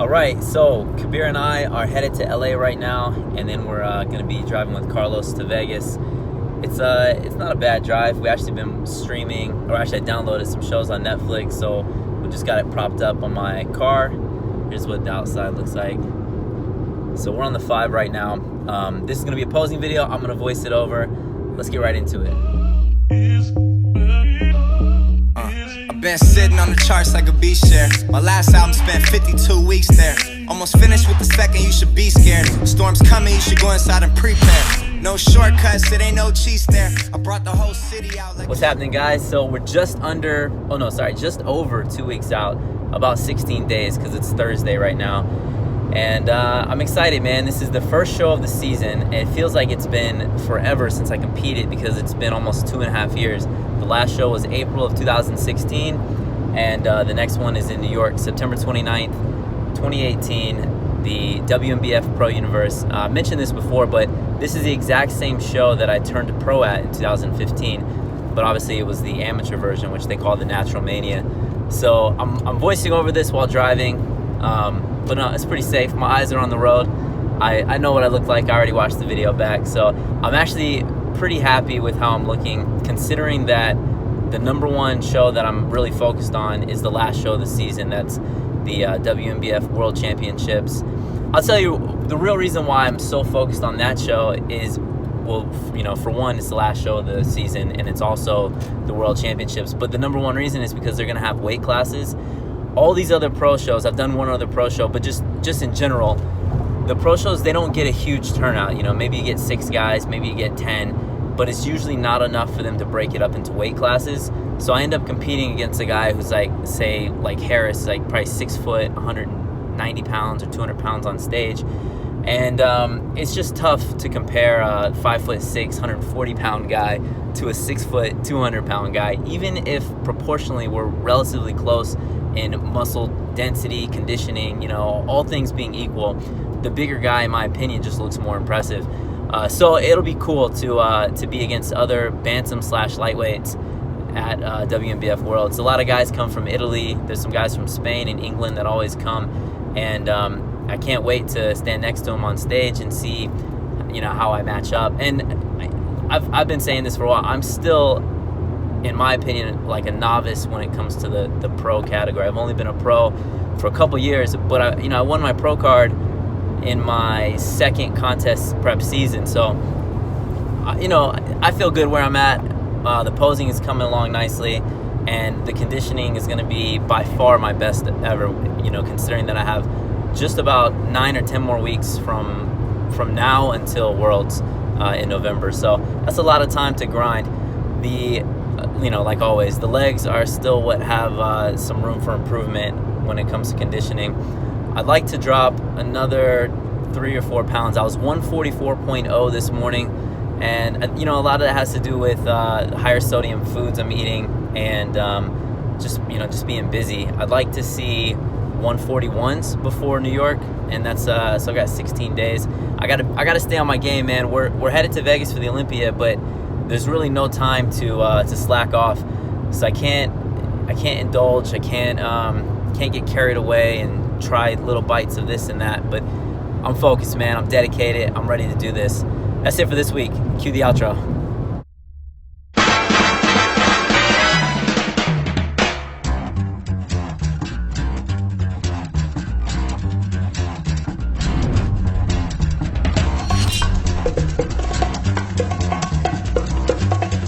All right, so Kabir and I are headed to LA right now, and then we're going to be driving with Carlos to Vegas. It's not a bad drive. We actually been streaming, or actually I downloaded some shows on Netflix, so we just got it propped up on my car. Here's what the outside looks like. So we're on the 5 right now. This is going to be a posing video. I'm going to voice it over. Let's get right into it. I've been sitting on the charts like a beast share. My last album spent 52 weeks there. Almost finished with the second, you should be scared. Storm's coming, you should go inside and prepare. No shortcuts, it ain't no cheese there. I brought the whole city out like... What's happening, guys? So we're just over 2 weeks out. About 16 days, because it's Thursday right now. And I'm excited, man. This is the first show of the season, and it feels like it's been forever since I competed because it's been almost 2.5 years. The last show was April of 2016, and the next one is in New York, September 29th, 2018, the Wnbf Pro Universe. I mentioned this before, but this is the exact same show that I turned to pro at in 2015, but obviously it was the amateur version, which they call the Natural Mania. So I'm voicing over this while driving, but no, it's pretty safe. My eyes are on the road. I know what I look like. I already watched the video back, so I'm actually pretty happy with how I'm looking, considering that the #1 show that I'm really focused on is the last show of the season. That's the Wnbf World Championships. I'll tell you, the real reason why I'm so focused on that show is, well, you know, for one, it's the last show of the season, and it's also the World Championships. But the #1 reason is because they're going to have weight classes. All these other pro shows, I've done one other pro show, but just in general, the pro shows, they don't get a huge turnout. You know, maybe you get 6 guys, maybe you get 10, but it's usually not enough for them to break it up into weight classes. So I end up competing against a guy who's like, say, like Harris, like probably 6 foot, 190 pounds or 200 pounds on stage. And it's just tough to compare a 5'6", 140 pound guy to a 6 foot, 200 pound guy, even if proportionally we're relatively close in muscle density, conditioning, you know, all things being equal. The bigger guy, in my opinion, just looks more impressive. So it'll be cool to be against other bantam/lightweights at Wnbf Worlds. A lot of guys come from Italy. There's some guys from Spain and England that always come, and I can't wait to stand next to them on stage and see, you know, how I match up. And I've been saying this for a while. I'm still, in my opinion, like a novice when it comes to the pro category. I've only been a pro for a couple years, but I won my pro card in my second contest prep season. So, you know, I feel good where I'm at. The posing is coming along nicely, and the conditioning is going to be by far my best ever, you know, considering that I have just about 9 or 10 more weeks from now until Worlds in November. So that's a lot of time to grind. You know, like always, the legs are still what have some room for improvement when it comes to conditioning. I'd like to drop another 3 or 4 pounds. I was 144.0 this morning, and you know, a lot of that has to do with higher sodium foods I'm eating, and just being busy. I'd like to see 141s before New York, and that's so I got 16 days. I gotta stay on my game, man. We're headed to Vegas for the Olympia, but there's really no time to slack off. So I can't indulge. I can't get carried away and try little bites of this and that. But I'm focused, man. I'm dedicated. I'm ready to do this. That's it for this week. Cue the outro.